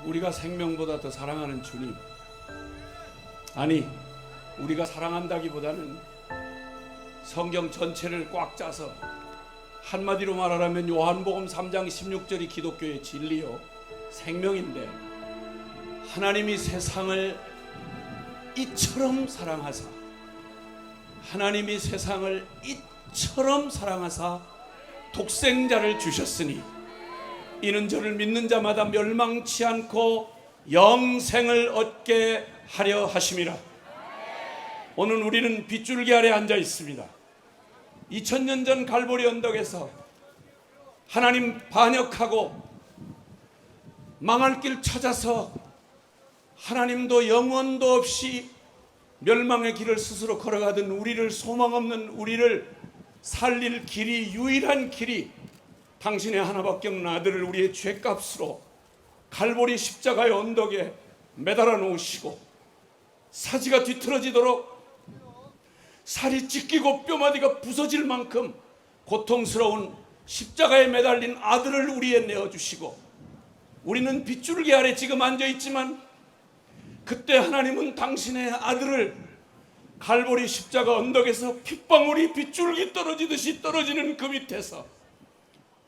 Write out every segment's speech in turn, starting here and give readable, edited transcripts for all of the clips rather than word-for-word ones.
우리가 생명보다 더 사랑하는 주님, 아니 우리가 사랑한다기보다는 성경 전체를 꽉 짜서 한마디로 말하라면 요한복음 3장 16절이 기독교의 진리요 생명인데, 하나님이 세상을 이처럼 사랑하사, 하나님이 세상을 이처럼 사랑하사 독생자를 주셨으니 이는 저를 믿는 자마다 멸망치 않고 영생을 얻게 하려 하심이라. 오늘 우리는 빗줄기 아래 앉아 있습니다. 2000년 전 갈보리 언덕에서 하나님 반역하고 망할 길 찾아서 하나님도 영원도 없이 멸망의 길을 스스로 걸어가던 우리를, 소망 없는 우리를 살릴 길이, 유일한 길이 당신의 하나밖에 없는 아들을 우리의 죄값으로 갈보리 십자가의 언덕에 매달아 놓으시고, 사지가 뒤틀어지도록 살이 찢기고 뼈마디가 부서질 만큼 고통스러운 십자가에 매달린 아들을 우리에 내어주시고, 우리는 빗줄기 아래 지금 앉아있지만 그때 하나님은 당신의 아들을 갈보리 십자가 언덕에서 핏방울이 빗줄기 떨어지듯이 떨어지는 그 밑에서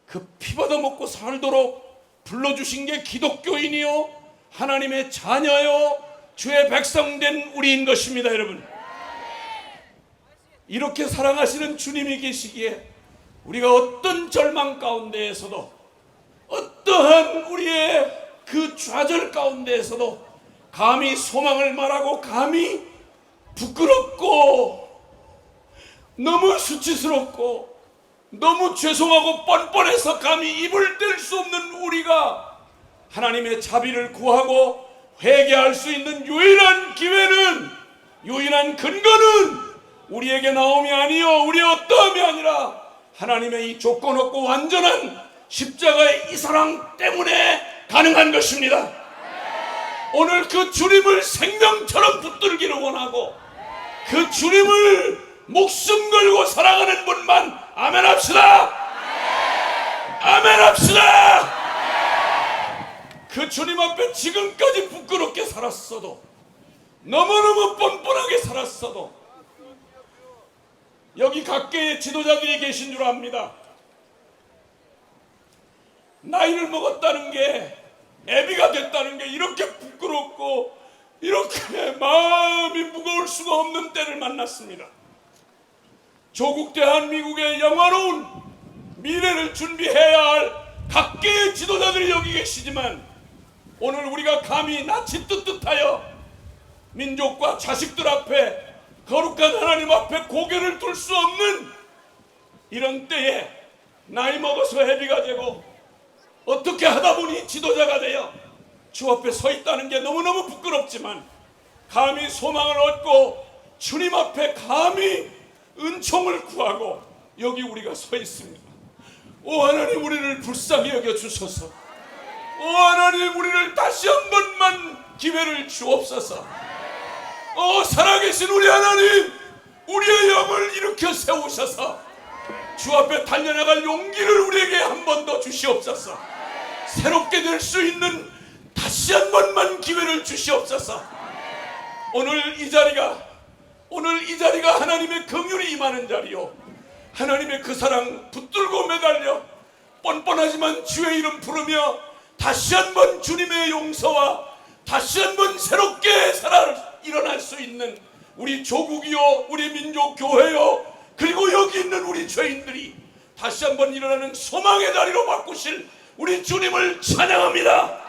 그 피받아 먹고 살도록 불러주신 게 기독교인이요 하나님의 자녀요 주의 백성된 우리인 것입니다. 여러분, 이렇게 사랑하시는 주님이 계시기에 우리가 어떤 절망 가운데에서도, 어떠한 우리의 그 좌절 가운데에서도 감히 소망을 말하고, 감히 부끄럽고 너무 수치스럽고 너무 죄송하고 뻔뻔해서 감히 입을 뗄 수 없는 우리가 하나님의 자비를 구하고 회개할 수 있는 유일한 기회는, 유일한 근거는 우리에게 나옴이 아니요 우리의 어떠함이 아니라 하나님의 이 조건 없고 완전한 십자가의 이 사랑 때문에 가능한 것입니다. 오늘 그 주님을 생명처럼 붙들기를 원하고 그 주님을 목숨 걸고 사랑하는 분만 아멘 합시다. 아멘 합시다. 그 주님 앞에 지금까지 부끄럽게 살았어도, 너무너무 뻔뻔하게 살았어도, 여기 각계의 지도자들이 계신 줄 압니다. 나이를 먹었다는 게, 애비가 됐다는 게 이렇게 부끄럽고 이렇게 마음이 무거울 수가 없는 때를 만났습니다. 조국 대한민국의 영화로운 미래를 준비해야 할 각계의 지도자들이 여기 계시지만, 오늘 우리가 감히 낯이 뜨뜻하여 민족과 자식들 앞에, 거룩한 하나님 앞에 고개를 둘 수 없는 이런 때에 나이 먹어서 애비가 되고 어떻게 하다 보니 지도자가 되어 주 앞에 서 있다는 게 너무너무 부끄럽지만, 감히 소망을 얻고 주님 앞에 감히 은총을 구하고 여기 우리가 서 있습니다. 오 하나님, 우리를 불쌍히 여겨주소서. 오 하나님, 우리를 다시 한 번만 기회를 주옵소서. 오 살아계신 우리 하나님, 우리의 영을 일으켜 세우셔서 주 앞에 달려나갈 용기를 우리에게 한 번 더 주시옵소서. 새롭게 될 수 있는 다시 한 번만 기회를 주시옵소서. 오늘 이 자리가 하나님의 긍휼이 임하는 자리요, 하나님의 그 사랑 붙들고 매달려 뻔뻔하지만 주의 이름 부르며 다시 한 번 주님의 용서와 다시 한 번 새롭게 일어날 수 있는 우리 조국이요, 우리 민족 교회요, 그리고 여기 있는 우리 죄인들이 다시 한 번 일어나는 소망의 자리로 바꾸실 우리 주님을 찬양합니다.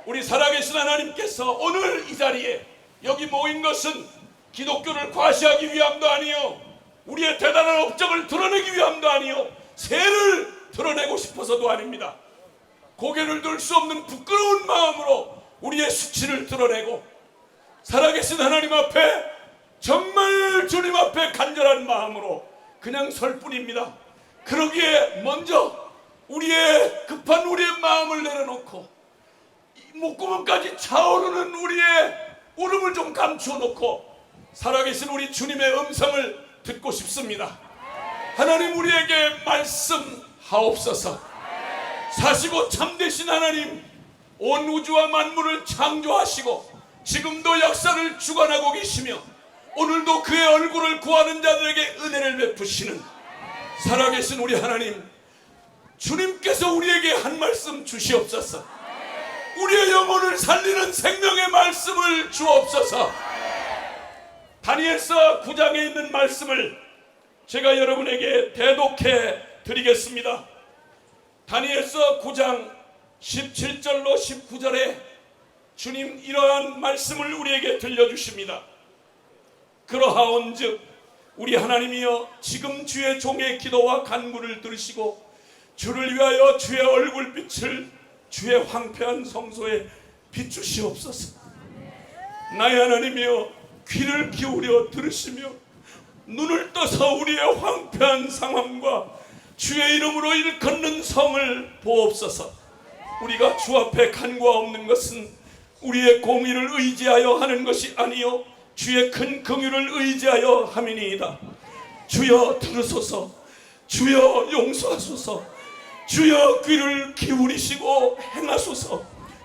우리 살아계신 하나님께서 오늘 이 자리에 여기 모인 것은 기독교를 과시하기 위함도 아니요, 우리의 대단한 업적을 드러내기 위함도 아니요, 새를 드러내고 싶어서도 아닙니다. 고개를 들 수 없는 부끄러운 마음으로 우리의 수치를 드러내고 살아계신 하나님 앞에, 정말 주님 앞에 간절한 마음으로 그냥 설 뿐입니다. 그러기에 먼저 급한 우리의 마음을 내려놓고 목구멍까지 차오르는 우리의 울음을 좀 감춰놓고 살아계신 우리 주님의 음성을 듣고 싶습니다. 하나님, 우리에게 말씀하옵소서. 사시고 참되신 하나님, 온 우주와 만물을 창조하시고 지금도 역사를 주관하고 계시며 오늘도 그의 얼굴을 구하는 자들에게 은혜를 베푸시는 살아계신 우리 하나님, 주님께서 우리에게 한 말씀 주시옵소서. 우리의 영혼을 살리는 생명의 말씀을 주옵소서. 다니엘서 9장에 있는 말씀을 제가 여러분에게 대독해 드리겠습니다. 다니엘서 9장 17절로 19절에 주님 이러한 말씀을 우리에게 들려주십니다. 그러하온즉 우리 하나님이여 지금 주의 종의 기도와 간구를 들으시고 주를 위하여 주의 얼굴빛을 주의 황폐한 성소에 비추시옵소서. 나의 하나님이여 귀를 기울여 들으시며 눈을 떠서 우리의 황폐한 상황과 주의 이름으로 일컫는 성을 보옵소서. 우리가 주 앞에 간구하옵는 것은 우리의 공의를 의지하여 하는 것이 아니요 주의 큰 긍휼을 의지하여 함이니이다. 주여 들으소서. 주여 용서하소서. 주여 귀를 기울이시고 행하소서.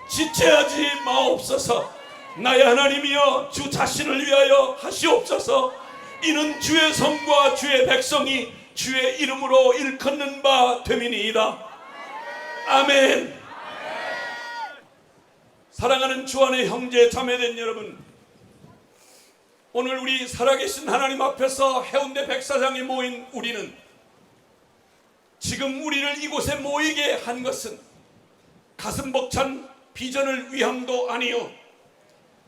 지체하지 마옵소서. 나의 하나님이여 주 자신을 위하여 하시옵소서. 이는 주의 성과 주의 백성이 주의 이름으로 일컫는 바 됨이니이다. 아멘. 사랑하는 주 안의 형제 자매된 여러분, 오늘 우리 살아계신 하나님 앞에서 해운대 백사장에 모인 우리는 지금 우리를 이곳에 모이게 한 것은 가슴 벅찬 비전을 위함도 아니요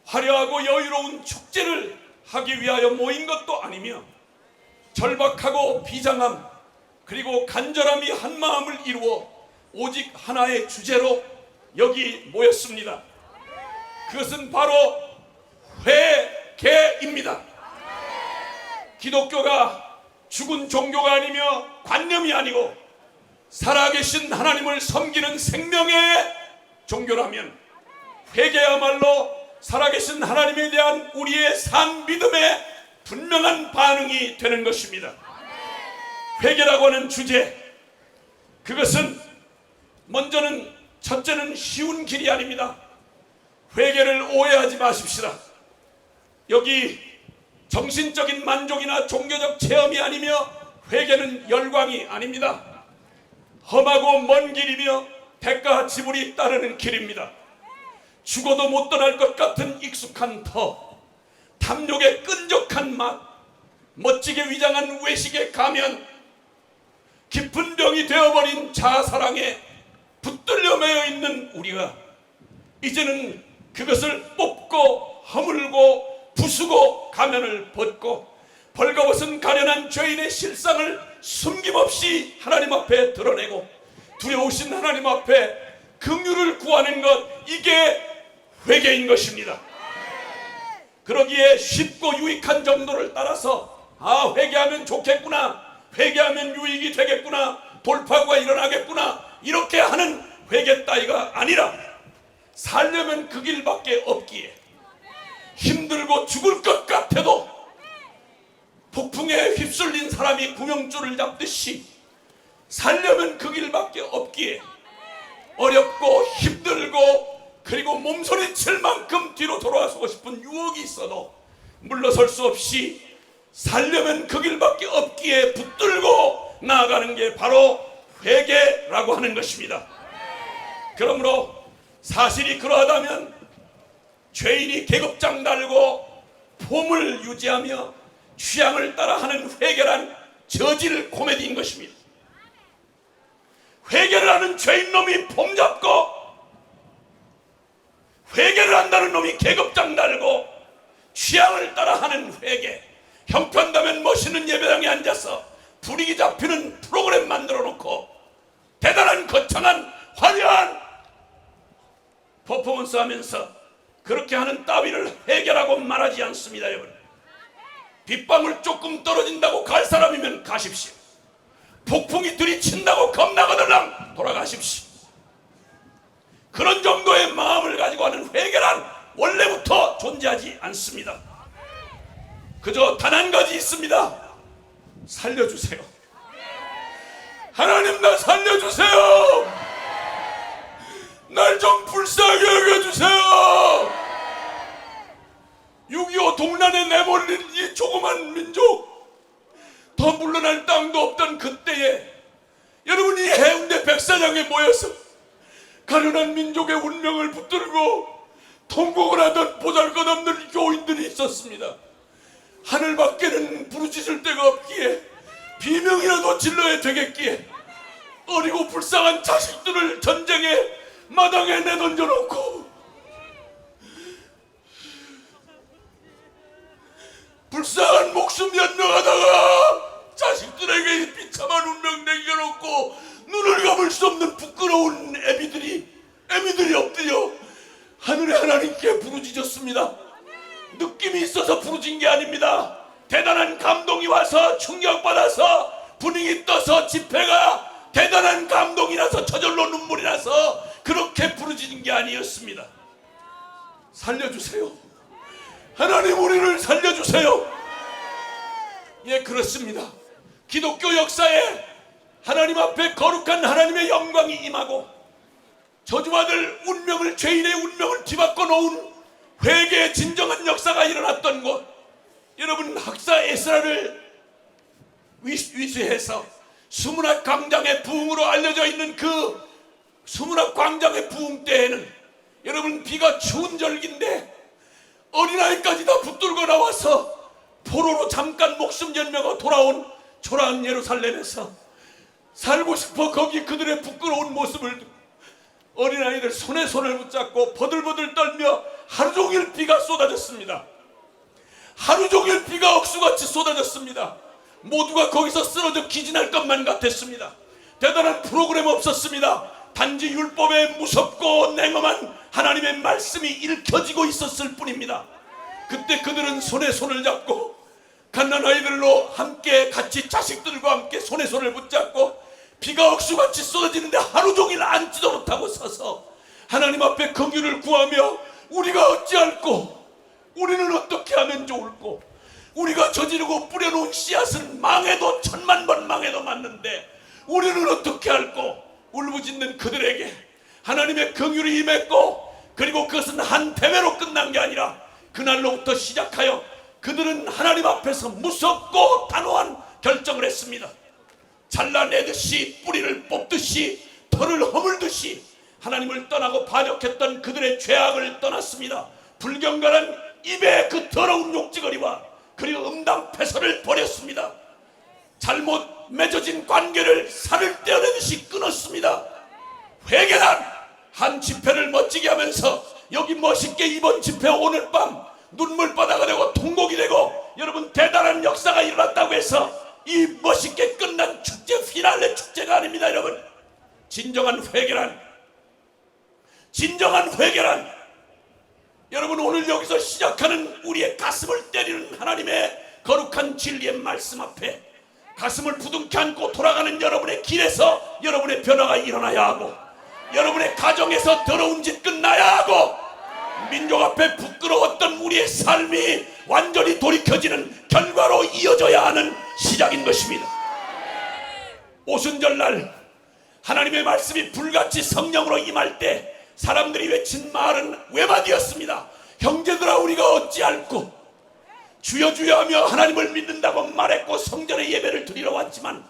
화려하고 여유로운 축제를 하기 위하여 모인 것도 아니며 절박하고 비장함 그리고 간절함이 한 마음을 이루어 오직 하나의 주제로 여기 모였습니다. 그것은 바로 회개입니다. 기독교가 죽은 종교가 아니며 관념이 아니고 살아계신 하나님을 섬기는 생명의 종교라면 회개야말로 살아계신 하나님에 대한 우리의 산 믿음의 분명한 반응이 되는 것입니다. 회개라고 하는 주제, 그것은 먼저는 첫째는 쉬운 길이 아닙니다. 회개를 오해하지 마십시다. 여기 정신적인 만족이나 종교적 체험이 아니며 회개는 열광이 아닙니다. 험하고 먼 길이며 대가 지불이 따르는 길입니다. 죽어도 못 떠날 것 같은 익숙한 터, 탐욕의 끈적한 맛, 멋지게 위장한 외식의 가면, 깊은 병이 되어버린 자아사랑에 붙들려 매여 있는 우리가 이제는 그것을 뽑고 허물고 부수고 가면을 벗고 벌거벗은 가련한 죄인의 실상을 숨김없이 하나님 앞에 드러내고 두려우신 하나님 앞에 긍휼을 구하는 것, 이게 회개인 것입니다. 그러기에 쉽고 유익한 정도를 따라서 회개하면 좋겠구나, 회개하면 유익이 되겠구나, 돌파구가 일어나겠구나, 이렇게 하는 회개 따위가 아니라 살려면 그 길밖에 없기에 힘들고 죽을 것 같아도 폭풍에 휩쓸린 사람이 구명줄을 잡듯이 살려면 그 길밖에 없기에 어렵고 힘들고 그리고 몸소리칠 만큼 뒤로 돌아서고 싶은 유혹이 있어도 물러설 수 없이 살려면 그 길밖에 없기에 붙들고 나아가는 게 바로 회개라고 하는 것입니다. 그러므로 사실이 그러하다면 죄인이 계급장 달고 폼을 유지하며 취향을 따라 하는 회개란 저질 코미디인 것입니다. 회개를 하는 죄인 놈이 폼 잡고 회개를 한다는 놈이 계급장 달고 취향을 따라 하는 회개, 형편다면 멋있는 예배당에 앉아서 분위기 잡히는 프로그램 만들어 놓고 대단한 거창한 화려한 퍼포먼스 하면서 그렇게 하는 따위를 회개라고 말하지 않습니다. 여러분, 빗방울 조금 떨어진다고 갈 사람이면 가십시오. 폭풍이 들이친다고 겁나거들랑 돌아가십시오. 그런 정도의 마음을 가지고 하는 회개란 원래부터 존재하지 않습니다. 그저 단 한 가지 있습니다. 살려주세요. 하나님, 나 살려주세요. 날 좀 불쌍히 모여서 가련한 민족의 운명을 붙들고 통곡을 하던 보잘것없는 교인들이 있었습니다. 하늘밖에는 부르짖을 데가 없기에 비명이라도 질러야 되겠기에 어리고 불쌍한 자식들을 전쟁의 마당에 내던져놓고 불쌍한 목숨 연명하다가 자식들에게 비참한 운명 남겨놓고 눈을 감을 수 없는 부끄러운 애미들이 엎드려 하늘의 하나님께 부르짖었습니다. 느낌이 있어서 부르짖은 게 아닙니다. 대단한 감동이 와서 충격받아서 분위기 떠서 집회가 대단한 감동이 나서 저절로 눈물이 나서 그렇게 부르짖은 게 아니었습니다. 살려주세요. 하나님, 우리를 살려주세요. 예, 그렇습니다. 기독교 역사에 하나님 앞에 거룩한 하나님의 영광이 임하고 저주받을 운명을, 죄인의 운명을 뒤바꿔 놓은 회개의 진정한 역사가 일어났던 곳, 여러분, 학사 에스라를 위수해서 수문학 광장의 부흥으로 알려져 있는 그 수문학 광장의 부흥 때에는 여러분, 비가 추운 절기인데 어린아이까지 다 붙들고 나와서 포로로 잠깐 목숨 연명하고 돌아온 초라한 예루살렘에서 살고 싶어 거기 그들의 부끄러운 모습을 어린아이들 손에 손을 붙잡고 버들버들 떨며 하루 종일 비가 쏟아졌습니다. 하루 종일 비가 억수같이 쏟아졌습니다. 모두가 거기서 쓰러져 기진할 것만 같았습니다. 대단한 프로그램 없었습니다. 단지 율법에 무섭고 냉엄한 하나님의 말씀이 읽혀지고 있었을 뿐입니다. 그때 그들은 손에 손을 잡고 갓난아이들로 함께 같이 자식들과 함께 손에 손을 붙잡고 비가 억수같이 쏟아지는데 하루 종일 앉지도 못하고 서서 하나님 앞에 긍휼을 구하며 우리가 어찌할꼬, 우리는 어떻게 하면 좋을꼬, 우리가 저지르고 뿌려놓은 씨앗은 망해도 10,000만 번 망해도 맞는데 우리는 어떻게 할꼬, 울부짖는 그들에게 하나님의 긍휼이 임했고, 그리고 그것은 한 대회로 끝난 게 아니라 그날로부터 시작하여 그들은 하나님 앞에서 무섭고 단호한 결정을 했습니다. 잘라내듯이 뿌리를 뽑듯이 털을 허물듯이 하나님을 떠나고 반역했던 그들의 죄악을 떠났습니다. 불경건한 입의 그 더러운 욕지거리와 그리고 음담패설을 버렸습니다. 잘못 맺어진 관계를 살을 떼어내듯이 끊었습니다. 회개란 한 집회를 멋지게 하면서 여기 멋있게 이번 집회 오늘 밤 눈물바다가 되고 통곡이 되고 여러분 대단한 역사가 일어났다고 해서 이 멋있게 끝난 축제 피날레 축제가 아닙니다. 여러분, 진정한 회개란 여러분 오늘 여기서 시작하는 우리의 가슴을 때리는 하나님의 거룩한 진리의 말씀 앞에 가슴을 부둥켜 안고 돌아가는 여러분의 길에서 여러분의 변화가 일어나야 하고 여러분의 가정에서 더러운 짓 끝나야 하고 민족 앞에 부끄러웠던 우리의 삶이 완전히 돌이켜지는 결과로 이어져야 하는 시작인 것입니다. 오순절날 하나님의 말씀이 불같이 성령으로 임할 때 사람들이 외친 말은 외마디였습니다. 형제들아, 우리가 어찌할꼬, 주여 주여 하며 하나님을 믿는다고 말했고 성전에 예배를 드리러 왔지만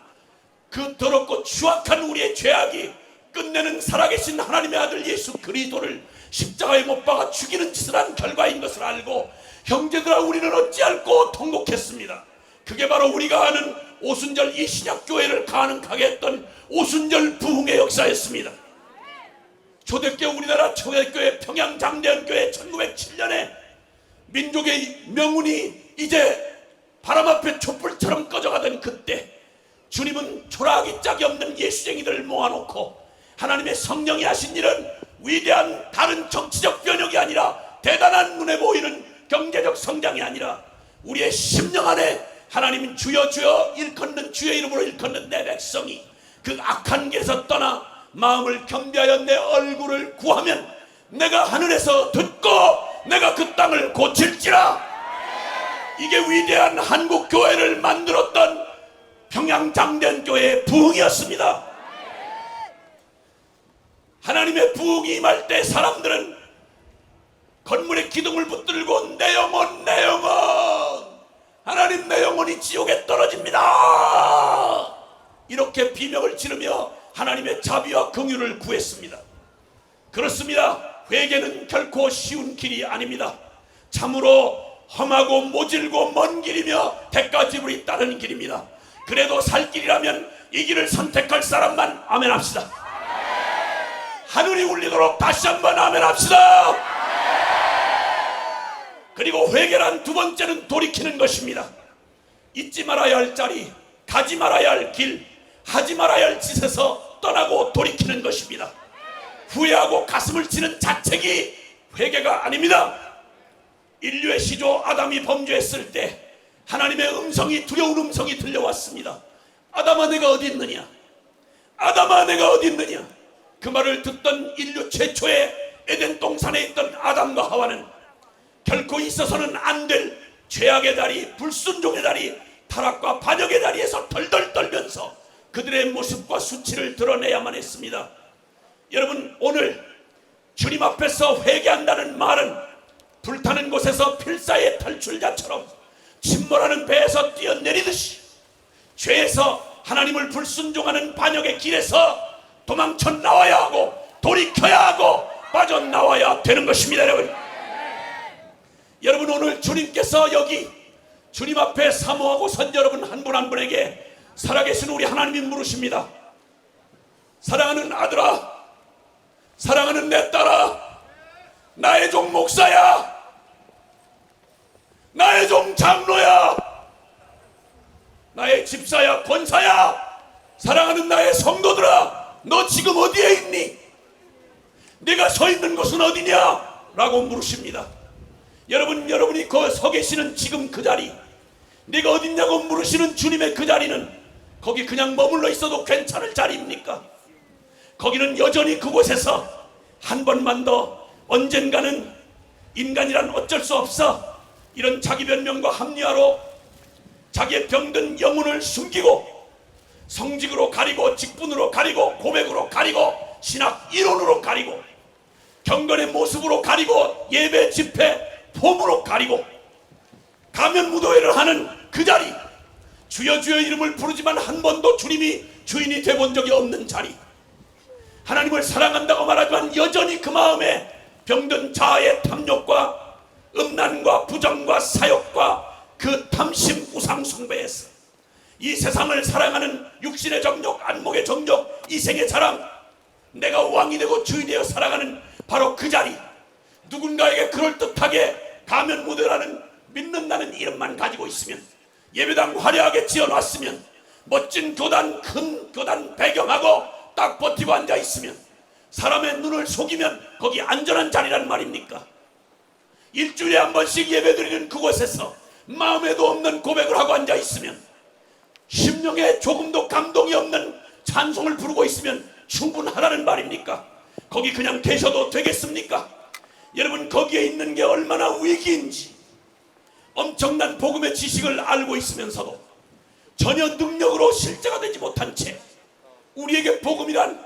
그 더럽고 추악한 우리의 죄악이 끝내는 살아계신 하나님의 아들 예수 그리스도를 십자가에 못 박아 죽이는 짓을 한 결과인 것을 알고 형제들아, 우리는 어찌할꼬 통곡했습니다. 그게 바로 우리가 아는 오순절 이 신약교회를 가능하게 했던 오순절 부흥의 역사였습니다. 초대교회, 우리나라 초대교회 평양장대연교회 1907년에 민족의 명운이 이제 바람 앞에 촛불처럼 꺼져가던 그때 주님은 초라하기 짝이 없는 예수쟁이들을 모아놓고 하나님의 성령이 하신 일은 위대한 다른 정치적 변혁이 아니라 대단한 눈에 보이는 경제적 성장이 아니라 우리의 심령 안에 하나님은 주여 주여 일컫는 주의 이름으로 일컫는 내 백성이 그 악한 길에서 떠나 마음을 겸비하여 내 얼굴을 구하면 내가 하늘에서 듣고 내가 그 땅을 고칠지라. 이게 위대한 한국교회를 만들었던 평양장대연교회의 부흥이었습니다. 하나님의 부흥이 임할 때 사람들은 건물의 기둥을 붙들고 내 영혼, 내 영혼, 하나님 내 영혼이 지옥에 떨어집니다, 이렇게 비명을 지르며 하나님의 자비와 긍휼을 구했습니다. 그렇습니다. 회개는 결코 쉬운 길이 아닙니다. 참으로 험하고 모질고 먼 길이며 대가지불이 따르는 길입니다. 그래도 살 길이라면 이 길을 선택할 사람만 아멘 합시다. 하늘이 울리도록 다시 한번 아멘 합시다. 그리고 회개란 두 번째는 돌이키는 것입니다. 잊지 말아야 할 자리, 가지 말아야 할 길, 하지 말아야 할 짓에서 떠나고 돌이키는 것입니다. 후회하고 가슴을 치는 자책이 회개가 아닙니다. 인류의 시조 아담이 범죄했을 때 하나님의 음성이, 두려운 음성이 들려왔습니다. 아담아 내가 어디 있느냐, 아담아 내가 어디 있느냐. 그 말을 듣던 인류 최초의 에덴 동산에 있던 아담과 하와는 결코 있어서는 안 될 죄악의 다리, 불순종의 다리, 타락과 반역의 다리에서 덜덜 떨면서 그들의 모습과 수치를 드러내야만 했습니다. 여러분, 오늘 주님 앞에서 회개한다는 말은 불타는 곳에서 필사의 탈출자처럼 침몰하는 배에서 뛰어내리듯이 죄에서 하나님을 불순종하는 반역의 길에서 도망쳐 나와야 하고 돌이켜야 하고 빠져나와야 되는 것입니다. 여러분, 오늘 주님께서 여기 주님 앞에 사모하고 선 여러분 한 분 한 분에게 살아계신 우리 하나님이 물으십니다. 사랑하는 아들아, 사랑하는 내 딸아, 나의 종 목사야, 나의 종 장로야, 나의 집사야, 권사야, 사랑하는 나의 성도들아, 너 지금 어디에 있니? 네가 서 있는 곳은 어디냐? 라고 물으십니다. 여러분이 서 계시는 지금 그 자리, 네가 어딨냐고 물으시는 주님의 그 자리는 거기 그냥 머물러 있어도 괜찮을 자리입니까? 거기는 여전히 그곳에서 한 번만 더, 언젠가는 인간이란 어쩔 수 없어, 이런 자기 변명과 합리화로 자기의 병든 영혼을 숨기고 성직으로 가리고 직분으로 가리고 고백으로 가리고 신학 이론으로 가리고 경건의 모습으로 가리고 예배 집회 폼으로 가리고 가면 무도회를 하는 그 자리, 주여 주여 이름을 부르지만 한 번도 주님이 주인이 돼본 적이 없는 자리, 하나님을 사랑한다고 말하지만 여전히 그 마음에 병든 자아의 탐욕과 음란과 부정과 사욕과 그 탐심 우상 숭배에서 이 세상을 사랑하는 육신의 정욕, 안목의 정욕, 이생의 자랑, 내가 왕이 되고 주인이 되어 살아가는 바로 그 자리, 누군가에게 그럴듯하게 가면 무대라는 믿는다는 이름만 가지고 있으면, 예배당 화려하게 지어놨으면, 멋진 교단, 큰 교단 배경하고 딱 버티고 앉아있으면, 사람의 눈을 속이면 거기 안전한 자리란 말입니까? 일주일에 한 번씩 예배드리는 그곳에서 마음에도 없는 고백을 하고 앉아있으면, 심령에 조금도 감동이 없는 찬송을 부르고 있으면 충분하다는 말입니까? 거기 그냥 계셔도 되겠습니까? 여러분, 거기에 있는 게 얼마나 위기인지, 엄청난 복음의 지식을 알고 있으면서도 전혀 능력으로 실제가 되지 못한 채 우리에게 복음이란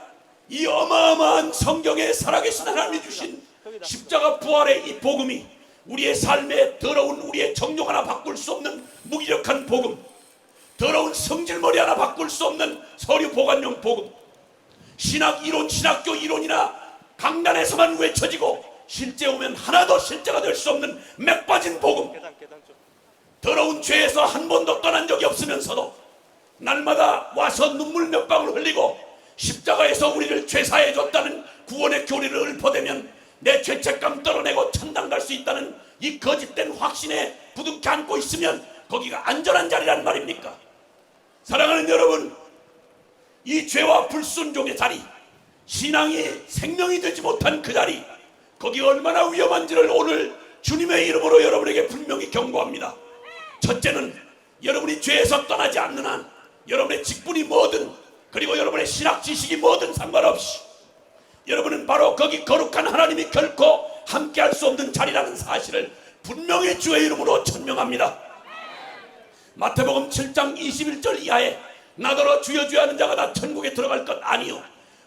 이 어마어마한 성경에 살아계신 하나님이 주신 십자가 부활의 이 복음이 우리의 삶에 더러운 우리의 정욕 하나 바꿀 수 없는 무기력한 복음, 더러운 성질머리 하나 바꿀 수 없는 서류 보관용 복음, 신학 이론, 신학교 이론이나 강단에서만 외쳐지고 실제 오면 하나도 실제가 될 수 없는 맥 빠진 복음, 더러운 죄에서 한 번도 떠난 적이 없으면서도 날마다 와서 눈물 몇 방울 흘리고 십자가에서 우리를 죄사해 줬다는 구원의 교리를 읊어대면 내 죄책감 떨어내고 천당 갈 수 있다는 이 거짓된 확신에 부둥켜 안고 있으면 거기가 안전한 자리란 말입니까? 사랑하는 여러분, 이 죄와 불순종의 자리, 신앙이 생명이 되지 못한 그 자리, 거기 얼마나 위험한지를 오늘 주님의 이름으로 여러분에게 분명히 경고합니다. 첫째는 여러분이 죄에서 떠나지 않는 한 여러분의 직분이 뭐든, 그리고 여러분의 신학 지식이 뭐든 상관없이 여러분은 바로 거기 거룩한 하나님이 결코 함께할 수 없는 자리라는 사실을 분명히 주의 이름으로 천명합니다. 마태복음 7장 21절 이하에 나더러 주여 주여 하는 자가 다 천국에 들어갈 것 아니요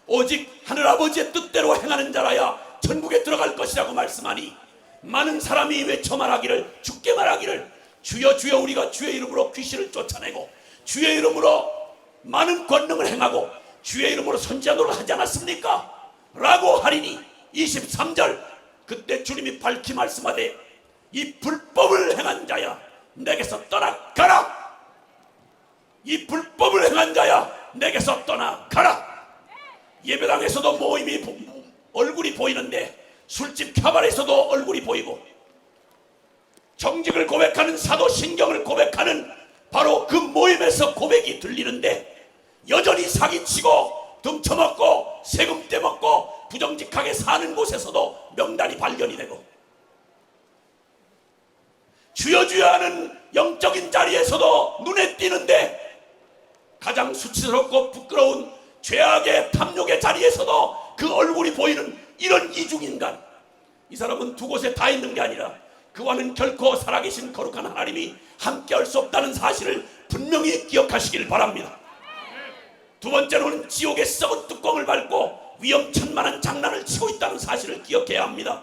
오직 하늘아버지의 뜻대로 행하는 자라야 천국에 들어갈 것이라고 말씀하니, 많은 사람이 외쳐 말하기를, 죽게 말하기를, 주여 주여 우리가 주의 이름으로 귀신을 쫓아내고 주의 이름으로 많은 권능을 행하고 주의 이름으로 선지자노를 하지 않았습니까? 라고 하리니 23절 그때 주님이 밝히 말씀하되 이 불법을 행한 자야 내게서 떠나가라. 이 불법을 행한 자야 내게서 떠나가라. 예배당에서도 모임이 얼굴이 보이는데 술집 캬바레에서도 얼굴이 보이고 정직을 고백하는 사도신경을 고백하는 바로 그 모임에서 고백이 들리는데 여전히 사기치고 등쳐먹고 세금 떼먹고 부정직하게 사는 곳에서도 명단이 발견이 되고 주여 주여 하는 영적인 자리에서도 눈에 띄는데 가장 수치스럽고 부끄러운 죄악의 탐욕의 자리에서도 그 얼굴이 보이는 이런 이중인간, 이 사람은 두 곳에 다 있는 게 아니라 그와는 결코 살아계신 거룩한 하나님이 함께할 수 없다는 사실을 분명히 기억하시길 바랍니다. 두 번째로는 지옥의 썩은 뚜껑을 밟고 위험천만한 장난을 치고 있다는 사실을 기억해야 합니다.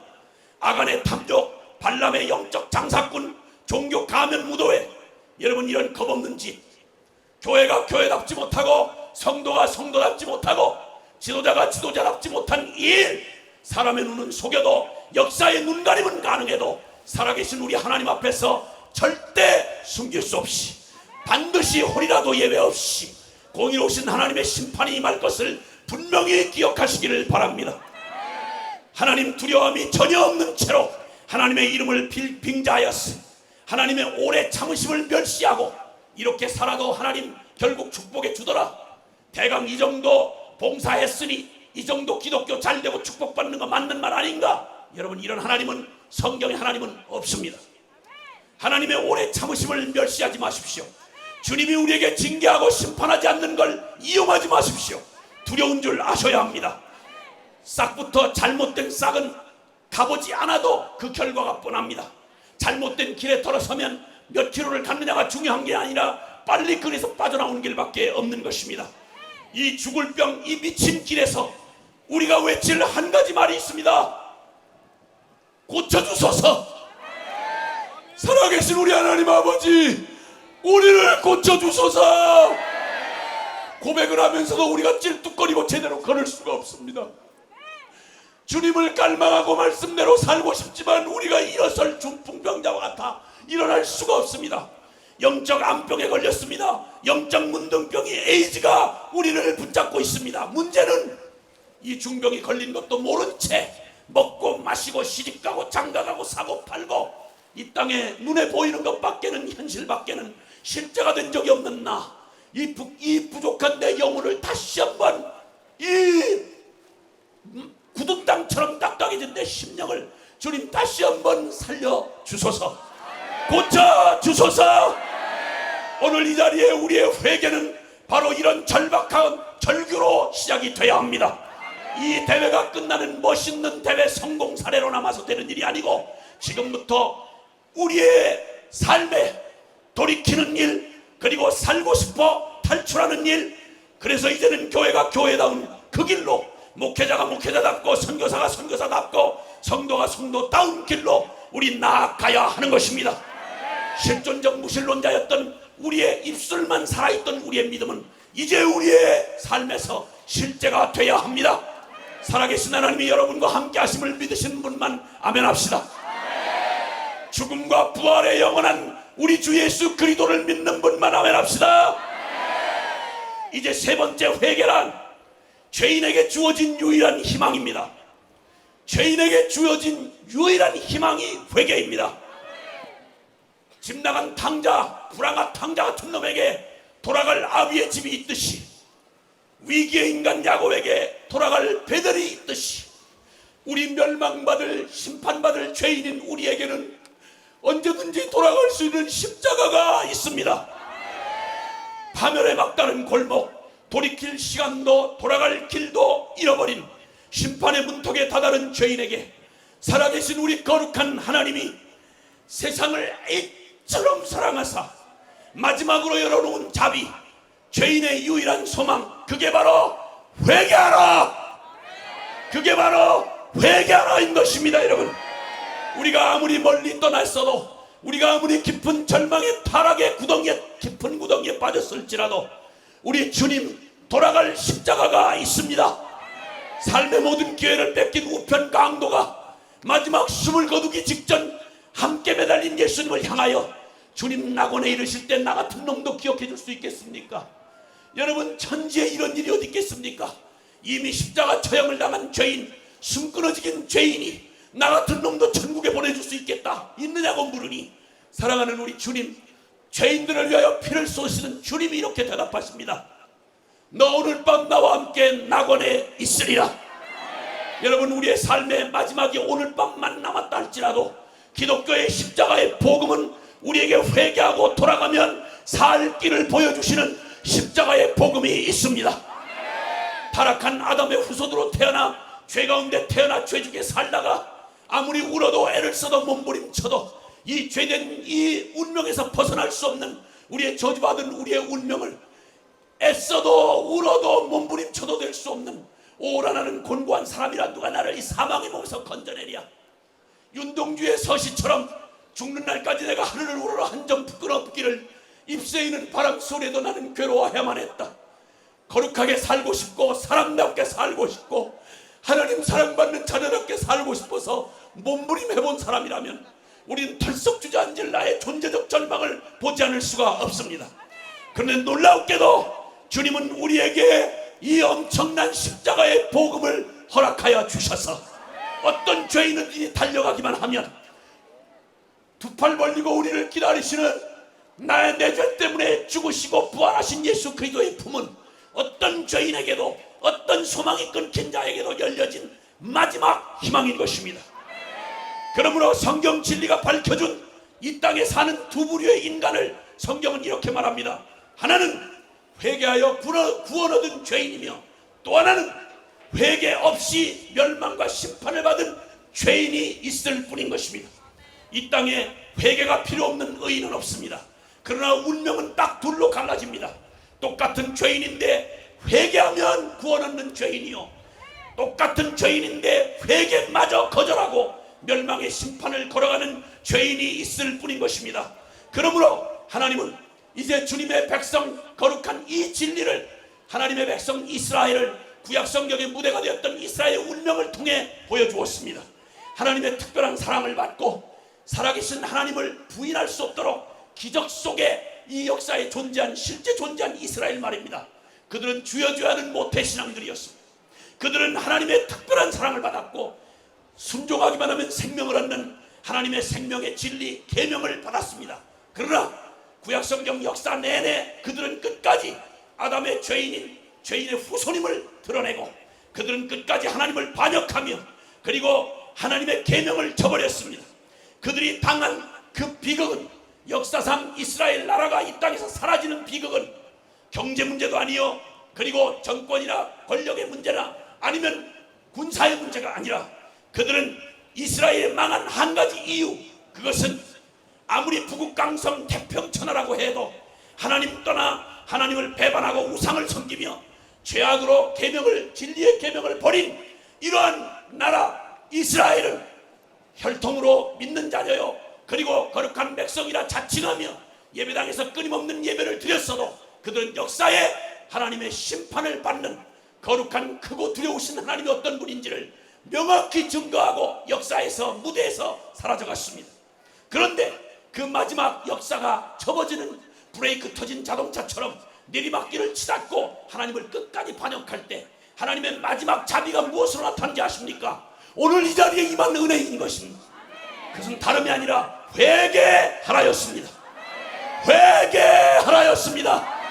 아간의 탐욕, 발람의 영적 장사꾼, 종교 가면 무도회, 여러분 이런 겁없는 짓, 교회가 교회답지 못하고 성도가 성도답지 못하고 지도자가 지도자답지 못한 이 일, 사람의 눈은 속여도 역사의 눈가림은 가능해도 살아계신 우리 하나님 앞에서 절대 숨길 수 없이 반드시 홀이라도 예외 없이 공의로우신 하나님의 심판이 임할 것을 분명히 기억하시기를 바랍니다. 하나님 두려움이 전혀 없는 채로 하나님의 이름을 빙자하였으 하나님의 오래 참으심을 멸시하고 이렇게 살아도 하나님 결국 축복해 주더라. 대강 이 정도 봉사했으니 이 정도 기독교 잘되고 축복받는 거 맞는 말 아닌가? 여러분 이런 하나님은 성경의 하나님은 없습니다. 하나님의 오래 참으심을 멸시하지 마십시오. 주님이 우리에게 징계하고 심판하지 않는 걸 이용하지 마십시오. 두려운 줄 아셔야 합니다. 싹부터 잘못된 싹은 가보지 않아도 그 결과가 뻔합니다. 잘못된 길에 돌아서면 몇 킬로를 갔느냐가 중요한 게 아니라 빨리 그래서 빠져나오는 길밖에 없는 것입니다. 이 죽을 병, 이 미친 길에서 우리가 외칠 한 가지 말이 있습니다. 고쳐주소서. 살아계신 우리 하나님 아버지, 우리를 고쳐주소서. 고백을 하면서도 우리가 찔뚝거리고 제대로 걸을 수가 없습니다. 주님을 깔망하고 말씀대로 살고 싶지만 우리가 일어설 중풍병자와 같아 일어날 수가 없습니다. 영적 암병에 걸렸습니다. 영적 문둥병이 에이즈가 우리를 붙잡고 있습니다. 문제는 이 중병이 걸린 것도 모른 채 먹고 마시고 시집가고 장가가고 사고 팔고 이 땅에 눈에 보이는 것밖에는 현실밖에는 실제가 된 적이 없는 나, 이 부족한 내 영혼을 다시 한번 이 굳은 땅처럼 딱딱해진 내 심령을 주님 다시 한번 살려주소서. 고쳐주소서. 오늘 이 자리에 우리의 회개는 바로 이런 절박한 절규로 시작이 돼야 합니다. 이 대회가 끝나는 멋있는 대회 성공 사례로 남아서 되는 일이 아니고 지금부터 우리의 삶에 돌이키는 일, 그리고 살고 싶어 탈출하는 일, 그래서 이제는 교회가 교회다운 그 길로, 목회자가 목회자답고 선교사가 선교사답고 성도가 성도다운 길로 우리 나아가야 하는 것입니다. 실존적 무신론자였던 우리의 입술만 살아있던 우리의 믿음은 이제 우리의 삶에서 실제가 되어야 합니다. 살아계신 하나님이 여러분과 함께 하심을 믿으시는 분만 아멘 합시다. 죽음과 부활의 영원한 우리 주 예수 그리스도를 믿는 분만 아멘 합시다. 이제 세 번째 회개란 죄인에게 주어진 유일한 희망입니다. 죄인에게 주어진 유일한 희망이 회개입니다. 집 나간 탕자, 불황한 탕자 같은 놈에게 돌아갈 아비의 집이 있듯이, 위기의 인간 야곱에게 돌아갈 베델이 있듯이, 우리 멸망받을 심판받을 죄인인 우리에게는 언제든지 돌아갈 수 있는 십자가가 있습니다. 파멸에 막다른 골목, 돌이킬 시간도 돌아갈 길도 잃어버린 심판의 문턱에 다다른 죄인에게 살아계신 우리 거룩한 하나님이 세상을 이처럼 사랑하사 마지막으로 열어놓은 자비, 죄인의 유일한 소망, 그게 바로 회개하라. 그게 바로 회개하라인 것입니다. 여러분, 우리가 아무리 멀리 떠났어도, 우리가 아무리 깊은 절망의 타락의 구덩이에, 깊은 구덩이에 빠졌을지라도 우리 주님 돌아갈 십자가가 있습니다. 삶의 모든 기회를 뺏긴 우편 강도가 마지막 숨을 거두기 직전 함께 매달린 예수님을 향하여 주님 낙원에 이르실 때 나 같은 놈도 기억해 줄 수 있겠습니까? 여러분, 천지에 이런 일이 어디 있겠습니까? 이미 십자가 처형을 당한 죄인, 숨 끊어지긴 죄인이 나 같은 놈도 천국에 보내줄 수 있겠다 있느냐고 물으니 사랑하는 우리 주님, 죄인들을 위하여 피를 쏘시는 주님이 이렇게 대답하십니다. 너 오늘 밤 나와 함께 낙원에 있으리라. 여러분, 우리의 삶의 마지막이 오늘 밤만 남았다 할지라도 기독교의 십자가의 복음은 우리에게 회개하고 돌아가면 살 길을 보여주시는 십자가의 복음이 있습니다. 타락한 아담의 후손으로 태어나 죄 가운데 태어나 죄 중에 살다가 아무리 울어도 애를 써도 몸부림쳐도 이 죄된 이 운명에서 벗어날 수 없는 우리의 저주받은 우리의 운명을 애써도 울어도 몸부림쳐도 될 수 없는 오라나는 곤고한 사람이라 누가 나를 이 사망의 몸에서 건져내랴. 윤동주의 서시처럼 죽는 날까지 내가 하늘을 우러러 한 점 부끄럽기를 입새에 있는 바람 소리에도 나는 괴로워해야만 했다. 거룩하게 살고 싶고 사람답게 살고 싶고 하나님 사랑받는 자녀답게 살고 싶어서 몸부림해본 사람이라면 우린 털썩 주저앉을 나의 존재적 절망을 보지 않을 수가 없습니다. 그런데 놀랍게도 주님은 우리에게 이 엄청난 십자가의 복음을 허락하여 주셔서 어떤 죄인은 달려가기만 하면 두 팔 벌리고 우리를 기다리시는 나의 내 죄 때문에 죽으시고 부활하신 예수 그리스도의 품은 어떤 죄인에게도 어떤 소망이 끊긴 자에게도 열려진 마지막 희망인 것입니다. 그러므로 성경 진리가 밝혀준 이 땅에 사는 두 부류의 인간을 성경은 이렇게 말합니다. 하나는 회개하여 구원 얻은 죄인이며 또 하나는 회개 없이 멸망과 심판을 받은 죄인이 있을 뿐인 것입니다. 이 땅에 회개가 필요 없는 의인은 없습니다. 그러나 운명은 딱 둘로 갈라집니다. 똑같은 죄인인데 회개하면 구원 얻는 죄인이요, 똑같은 죄인인데 회개마저 거절하고 멸망의 심판을 걸어가는 죄인이 있을 뿐인 것입니다. 그러므로 하나님은 이제 주님의 백성 거룩한 이 진리를 하나님의 백성 이스라엘을 구약성경의 무대가 되었던 이스라엘의 운명을 통해 보여주었습니다. 하나님의 특별한 사랑을 받고 살아계신 하나님을 부인할 수 없도록 기적 속에 이 역사에 존재한 실제 존재한 이스라엘 말입니다. 그들은 주여주여하는 모태신앙들이었습니다. 그들은 하나님의 특별한 사랑을 받았고 순종하기만 하면 생명을 얻는 하나님의 생명의 진리 계명을 받았습니다. 그러나 구약성경 역사 내내 그들은 끝까지 아담의 죄인의 후손임을 드러내고 그들은 끝까지 하나님을 반역하며 그리고 하나님의 계명을 저버렸습니다. 그들이 당한 그 비극은 역사상 이스라엘 나라가 이 땅에서 사라지는 비극은 경제 문제도 아니요, 그리고 정권이나 권력의 문제나 아니면 군사의 문제가 아니라 그들은 이스라엘이 망한 한 가지 이유, 그것은 아무리 부국강성 태평천하라고 해도 하나님 떠나 하나님을 배반하고 우상을 섬기며 죄악으로 계명을 진리의 계명을 버린 이러한 나라 이스라엘은 혈통으로 믿는 자녀요 그리고 거룩한 백성이라 자칭하며 예배당에서 끊임없는 예배를 드렸어도 그들은 역사에 하나님의 심판을 받는 거룩한 크고 두려우신 하나님이 어떤 분인지를 명확히 증거하고 역사에서 무대에서 사라져갔습니다. 그런데 그 마지막 역사가 접어지는 브레이크 터진 자동차처럼 내리막길을 치닫고 하나님을 끝까지 반역할 때 하나님의 마지막 자비가 무엇으로 나타난지 아십니까? 오늘 이 자리에 임한 은혜인 것입니다. 그것은 다름이 아니라 회개하라였습니다. 회개하라였습니다.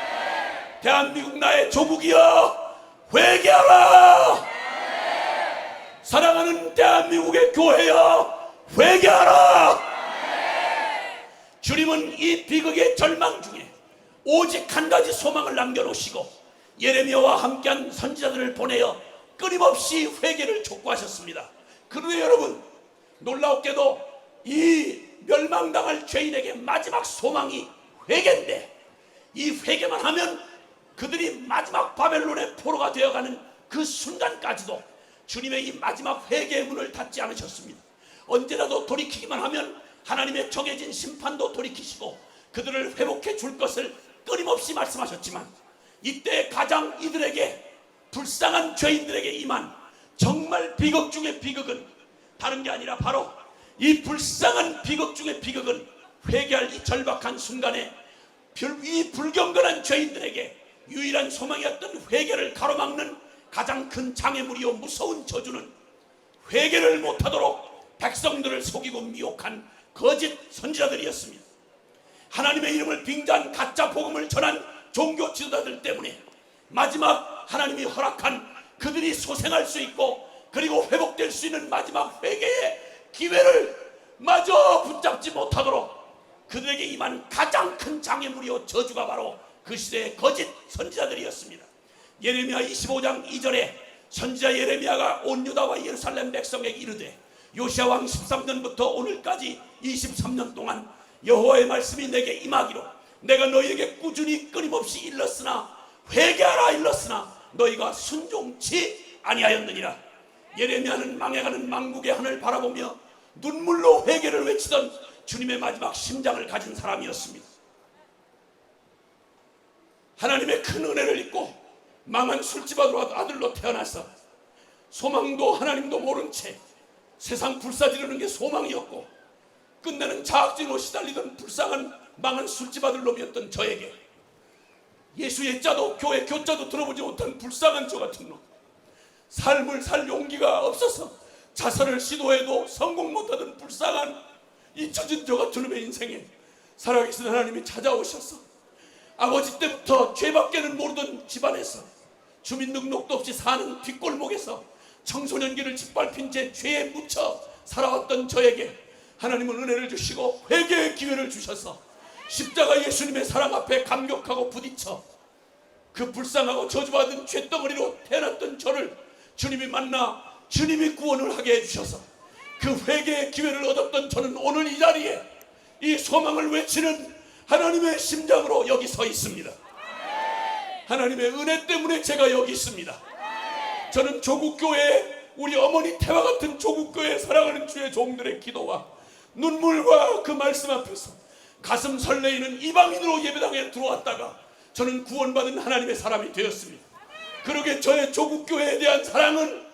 대한민국 나의 조국이여 회개하라. 사랑하는 대한민국의 교회여 회개하라. 주님은 이 비극의 절망 중에 오직 한 가지 소망을 남겨놓으시고 예레미야와 함께한 선지자들을 보내어 끊임없이 회개를 촉구하셨습니다. 그런데 여러분, 놀라웠게도 이 멸망당할 죄인에게 마지막 소망이 회개인데 이 회개만 하면 그들이 마지막 바벨론의 포로가 되어가는 그 순간까지도 주님의 이 마지막 회개의 문을 닫지 않으셨습니다. 언제라도 돌이키기만 하면 하나님의 정해진 심판도 돌이키시고 그들을 회복해 줄 것을 끊임없이 말씀하셨지만 이때 가장 이들에게 불쌍한 죄인들에게 임한 정말 비극 중의 비극은 다른 게 아니라 바로 이 불쌍한 비극 중의 비극은 회개할 이 절박한 순간에 이 불경건한 죄인들에게 유일한 소망이었던 회개를 가로막는 가장 큰 장애물이요 무서운 저주는 회개를 못하도록 백성들을 속이고 미혹한 거짓 선지자들이었습니다. 하나님의 이름을 빙자한 가짜 복음을 전한 종교 지도자들 때문에 마지막 하나님이 허락한 그들이 소생할 수 있고 그리고 회복될 수 있는 마지막 회개의 기회를 마저 붙잡지 못하도록 그들에게 임한 가장 큰 장애물이요 저주가 바로 그 시대의 거짓 선지자들이었습니다. 예레미야 25장 2절에 선지자 예레미야가 온 유다와 예루살렘 백성에게 이르되 요시야 왕 13년부터 오늘까지 23년 동안 여호와의 말씀이 내게 임하기로 내가 너희에게 꾸준히 끊임없이 일렀으나 회개하라 일렀으나 너희가 순종치 아니하였느니라. 예레미야는 망해가는 망국의 하늘을 바라보며 눈물로 회개를 외치던 주님의 마지막 심장을 가진 사람이었습니다. 하나님의 큰 은혜를 입고 망한 술집 아들로 태어나서 소망도 하나님도 모른 채 세상 불사지르는 게 소망이었고 끝내는 자학진으로 시달리던 불쌍한 망한 술집 아들 놈이었던 저에게 예수의 자도 교회 교자도 들어보지 못한 불쌍한 저 같은 놈, 삶을 살 용기가 없어서 자살을 시도해도 성공 못하던 불쌍한 잊혀진 저 같은 놈의 인생에 살아계신 하나님이 찾아오셔서 아버지 때부터 죄밖에는 모르던 집안에서 주민등록도 없이 사는 뒷골목에서 청소년기를 짓밟힌 채 죄에 묻혀 살아왔던 저에게 하나님은 은혜를 주시고 회개의 기회를 주셔서 십자가 예수님의 사랑 앞에 감격하고 부딪혀 그 불쌍하고 저주받은 죄덩어리로 태어났던 저를 주님이 만나 주님이 구원을 하게 해주셔서 그 회개의 기회를 얻었던 저는 오늘 이 자리에 이 소망을 외치는 하나님의 심장으로 여기 서 있습니다. 하나님의 은혜 때문에 제가 여기 있습니다. 저는 조국교회 우리 어머니 태와 같은 조국교회 사랑하는 주의 종들의 기도와 눈물과 그 말씀 앞에서 가슴 설레이는 이방인으로 예배당에 들어왔다가 저는 구원받은 하나님의 사람이 되었습니다. 그러게 저의 조국교회에 대한 사랑은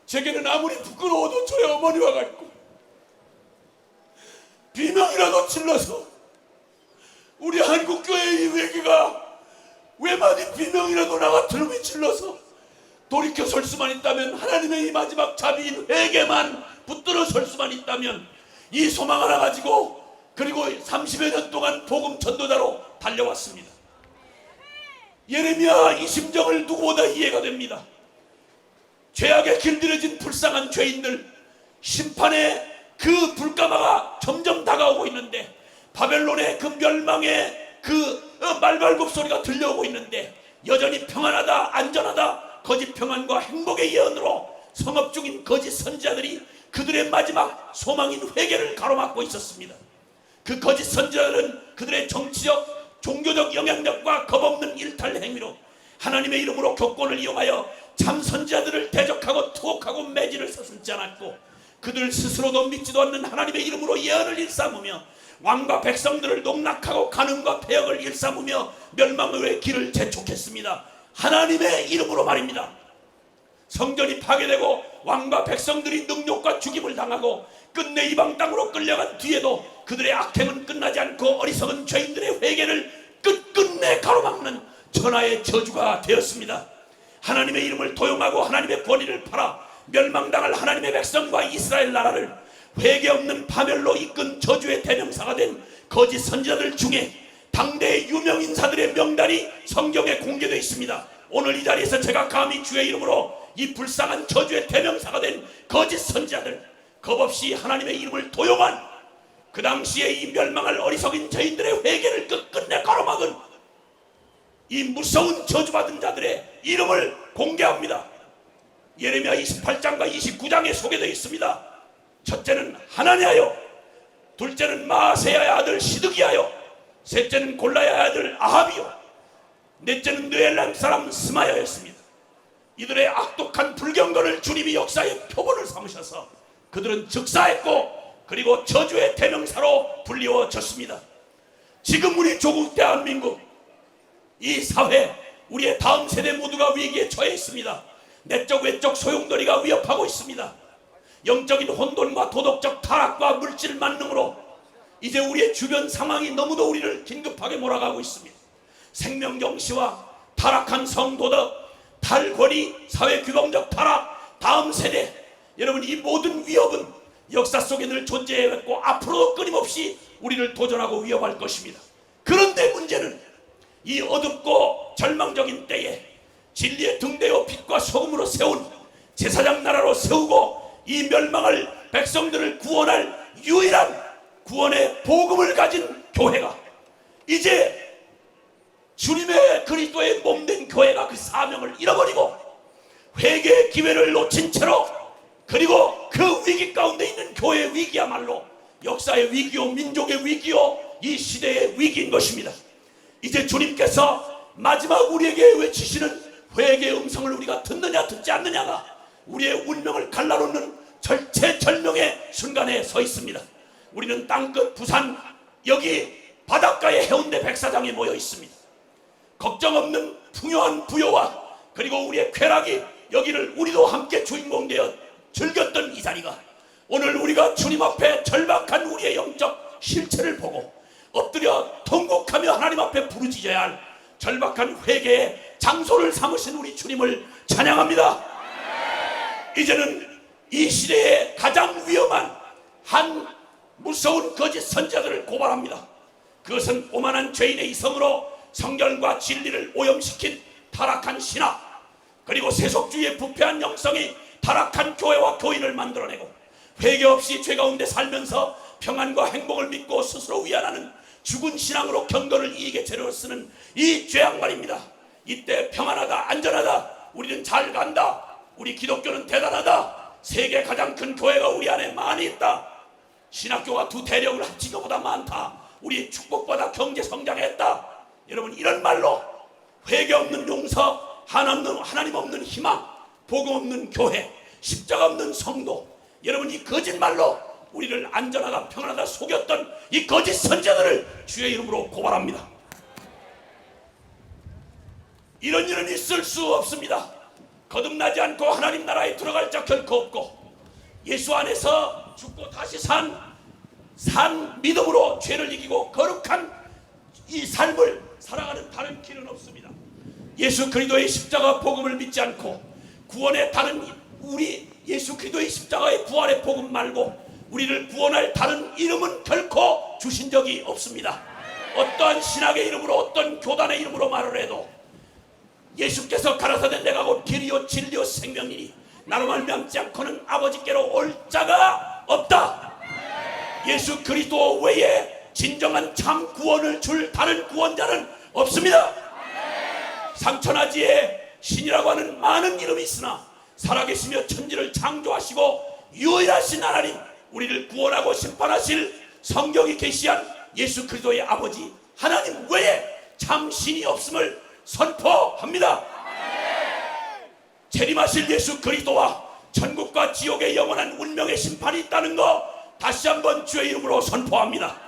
제게는 아무리 부끄러워도 저의 어머니와 같고 비명이라도 질러서 우리 한국교회의 이 회개가 외마디 비명이라도 나 같은 놈이 질러서 돌이켜 설 수만 있다면 하나님의 이 마지막 자비인 회개만 붙들어 설 수만 있다면 이 소망 하나 가지고 그리고 30여 년 동안 복음 전도자로 달려왔습니다. 예레미야 이 심정을 누구보다 이해가 됩니다. 죄악에 길들여진 불쌍한 죄인들 심판의 그 불가마가 점점 다가오고 있는데 바벨론의 그 멸망의 그 말발굽 소리가 들려오고 있는데 여전히 평안하다 안전하다 거짓 평안과 행복의 예언으로 성업 중인 거짓 선지자들이 그들의 마지막 소망인 회개를 가로막고 있었습니다. 그 거짓 선지자들은 그들의 정치적 종교적 영향력과 겁없는 일탈 행위로 하나님의 이름으로 교권을 이용하여 참 선지자들을 대적하고 투옥하고 매질을 서슴지 않았고 그들 스스로도 믿지도 않는 하나님의 이름으로 예언을 일삼으며 왕과 백성들을 농락하고 간음과 폐역을 일삼으며 멸망의 길을 재촉했습니다. 하나님의 이름으로 말입니다. 성전이 파괴되고 왕과 백성들이 능욕과 죽임을 당하고 끝내 이방 땅으로 끌려간 뒤에도 그들의 악행은 끝나지 않고 어리석은 죄인들의 회개를 끝끝내 가로막는 천하의 저주가 되었습니다. 하나님의 이름을 도용하고 하나님의 권위를 팔아 멸망당할 하나님의 백성과 이스라엘 나라를 회개 없는 파멸로 이끈 저주의 대명사가 된 거짓 선지자들 중에 당대의 유명 인사들의 명단이 성경에 공개되어 있습니다. 오늘 이 자리에서 제가 감히 주의 이름으로 이 불쌍한 저주의 대명사가 된 거짓 선지자들, 겁없이 하나님의 이름을 도용한 그 당시에 이 멸망할 어리석인 죄인들의 회개를 끝끝내 가로막은 이 무서운 저주받은 자들의 이름을 공개합니다. 예레미야 28장과 29장에 소개되어 있습니다. 첫째는 하나냐요, 둘째는 마아세야의 아들 시드기야요, 셋째는 골라야의 아들 아합이요, 넷째는 느엘람 사람 스마야였습니다. 이들의 악독한 불경건을 주님이 역사의 표본을 삼으셔서 그들은 즉사했고 그리고 저주의 대명사로 불리워졌습니다. 지금 우리 조국 대한민국 이 사회 우리의 다음 세대 모두가 위기에 처해 있습니다. 내적 외적 소용돌이가 위협하고 있습니다. 영적인 혼돈과 도덕적 타락과 물질 만능으로 이제 우리의 주변 상황이 너무도 우리를 긴급하게 몰아가고 있습니다. 생명경시와 타락한 성도덕, 탈권위, 사회규범적 타락, 다음 세대, 여러분 이 모든 위협은 역사 속에 늘 존재해왔고 앞으로도 끊임없이 우리를 도전하고 위협할 것입니다. 그런데 문제는 이 어둡고 절망적인 때에 진리의 등대요 빛과 소금으로 세운 제사장 나라로 세우고 이 멸망할 백성들을 구원할 유일한 구원의 복음을 가진 교회가 이제 주님의 그리스도의 몸된 교회가 그 사명을 잃어버리고 회개의 기회를 놓친 채로 그리고 그 위기 가운데 있는 교회의 위기야말로 역사의 위기요 민족의 위기요 이 시대의 위기인 것입니다. 이제 주님께서 마지막 우리에게 외치시는 회개의 음성을 우리가 듣느냐 듣지 않느냐가 우리의 운명을 갈라놓는 절체절명의 순간에 서 있습니다. 우리는 땅끝 부산 여기 바닷가의 해운대 백사장에 모여 있습니다. 걱정 없는 풍요한 부여와 그리고 우리의 쾌락이 여기를 우리도 함께 주인공 되어 즐겼던 이 자리가 오늘 우리가 주님 앞에 절박한 우리의 영적 실체를 보고 엎드려 통곡하며 하나님 앞에 부르짖어야 할 절박한 회개의 장소를 삼으신 우리 주님을 찬양합니다. 이제는 이 시대의 가장 위험한 한 무서운 거짓 선지자들을 고발합니다. 그것은 오만한 죄인의 이성으로 성결과 진리를 오염시킨 타락한 신학, 그리고 세속주의의 부패한 영성이 타락한 교회와 교인을 만들어내고 회개 없이 죄 가운데 살면서 평안과 행복을 믿고 스스로 위안하는 죽은 신앙으로 경건을 이익의 재료로 쓰는 이 죄악 말입니다. 이때 평안하다, 안전하다, 우리는 잘 간다, 우리 기독교는 대단하다, 세계 가장 큰 교회가 우리 안에 많이 있다, 신학교가 두 대력을 합친 것보다 많다, 우리 축복받아 경제 성장했다. 여러분 이런 말로 회개 없는 용서, 하나님 없는 희망, 복음 없는 교회, 십자가 없는 성도, 여러분 이 거짓말로 우리를 안전하다 평안하다 속였던 이 거짓 선지자들을 주의 이름으로 고발합니다. 이런 일은 있을 수 없습니다. 거듭나지 않고 하나님 나라에 들어갈 자 결코 없고 예수 안에서 죽고 다시 산 믿음으로 죄를 이기고 거룩한 이 삶을 살아가는 다른 길은 없습니다. 예수 그리스도의 십자가 복음을 믿지 않고 구원의 다른 우리 예수 그리스도의 십자가의 부활의 복음 말고 우리를 구원할 다른 이름은 결코 주신 적이 없습니다. 어떠한 신학의 이름으로 어떤 교단의 이름으로 말을 해도 예수께서 가라사대 내가 곧 길이요 진리요 생명이니 나로 말미암지 않고는 아버지께로 올 자가 없다. 예수 그리스도 외에 진정한 참 구원을 줄 다른 구원자는 없습니다. 상천하지에 신이라고 하는 많은 이름이 있으나 살아계시며 천지를 창조하시고 유일하신 하나님, 우리를 구원하고 심판하실 성경이 계시한 예수 그리스도의 아버지 하나님 외에 참 신이 없음을 선포합니다. 재림하실 예수 그리스도와 천국과 지옥의 영원한 운명의 심판이 있다는 거 다시 한번 주의 이름으로 선포합니다.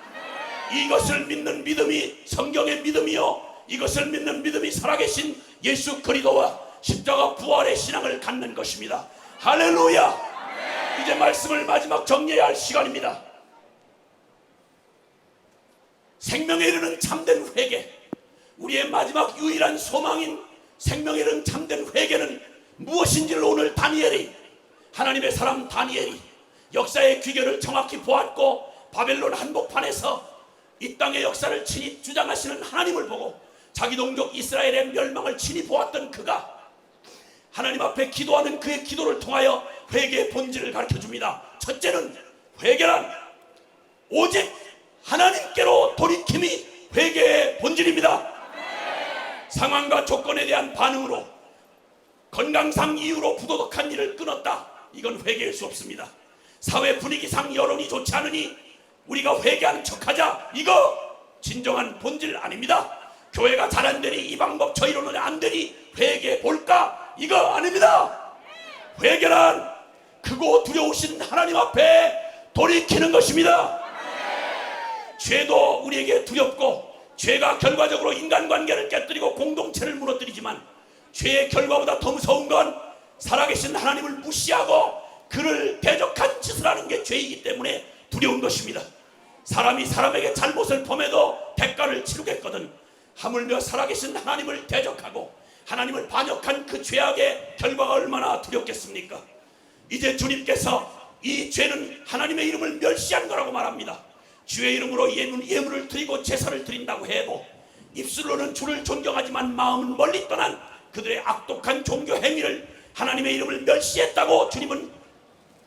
이것을 믿는 믿음이 성경의 믿음이요, 이것을 믿는 믿음이 살아계신 예수 그리스도와 십자가 부활의 신앙을 갖는 것입니다. 할렐루야. 이제 말씀을 마지막 정리해야 할 시간입니다. 생명에 이르는 참된 회개, 우리의 마지막 유일한 소망인 생명에 이르는 참된 회개는 무엇인지를 오늘 다니엘이, 하나님의 사람 다니엘이 역사의 귀결을 정확히 보았고 바벨론 한복판에서 이 땅의 역사를 친히 주장하시는 하나님을 보고 자기 동족 이스라엘의 멸망을 친히 보았던 그가 하나님 앞에 기도하는 그의 기도를 통하여 회개의 본질을 가르쳐줍니다. 첫째는 회개란 오직 하나님께로 돌이킴이 회개의 본질입니다. 상황과 조건에 대한 반응으로 건강상 이유로 부도덕한 일을 끊었다, 이건 회개할 수 없습니다. 사회 분위기상 여론이 좋지 않으니 우리가 회개하는 척하자, 이거 진정한 본질 아닙니다. 교회가 잘 안 되니 이 방법 저 이론은 안 되니 회개해 볼까, 이거 아닙니다. 회개란 크고 두려우신 하나님 앞에 돌이키는 것입니다. 죄도 우리에게 두렵고 죄가 결과적으로 인간관계를 깨뜨리고 공동체를 무너뜨리지만 죄의 결과보다 더 무서운 건 살아계신 하나님을 무시하고 그를 대적한 짓을 하는 게 죄이기 때문에 두려운 것입니다. 사람이 사람에게 잘못을 범해도 대가를 치르겠거든 하물며 살아계신 하나님을 대적하고 하나님을 반역한 그 죄악의 결과가 얼마나 두렵겠습니까? 이제 주님께서 이 죄는 하나님의 이름을 멸시한 거라고 말합니다. 주의 이름으로 예물을 드리고 제사를 드린다고 해도 입술로는 주를 존경하지만 마음은 멀리 떠난 그들의 악독한 종교 행위를 하나님의 이름을 멸시했다고 주님은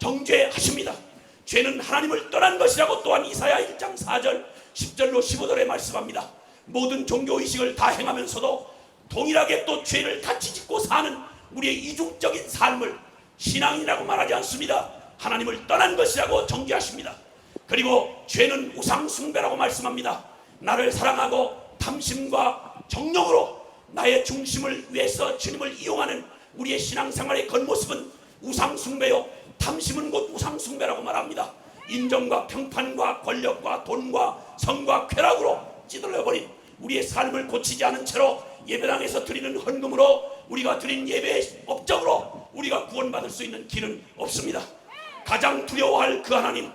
정죄하십니다. 죄는 하나님을 떠난 것이라고 또한 이사야 1장 4절 10절로 15절에 말씀합니다. 모든 종교의식을 다 행하면서도 동일하게 또 죄를 같이 짓고 사는 우리의 이중적인 삶을 신앙이라고 말하지 않습니다. 하나님을 떠난 것이라고 정죄하십니다. 그리고 죄는 우상숭배라고 말씀합니다. 나를 사랑하고 탐심과 정욕으로 나의 중심을 위해서 주님을 이용하는 우리의 신앙생활의 겉모습은 우상숭배요, 탐심은 곧 우상숭배라고 말합니다. 인정과 평판과 권력과 돈과 성과 쾌락으로 찌들려버린 우리의 삶을 고치지 않은 채로 예배당에서 드리는 헌금으로 우리가 드린 예배의 업적으로 우리가 구원받을 수 있는 길은 없습니다. 가장 두려워할 그 하나님,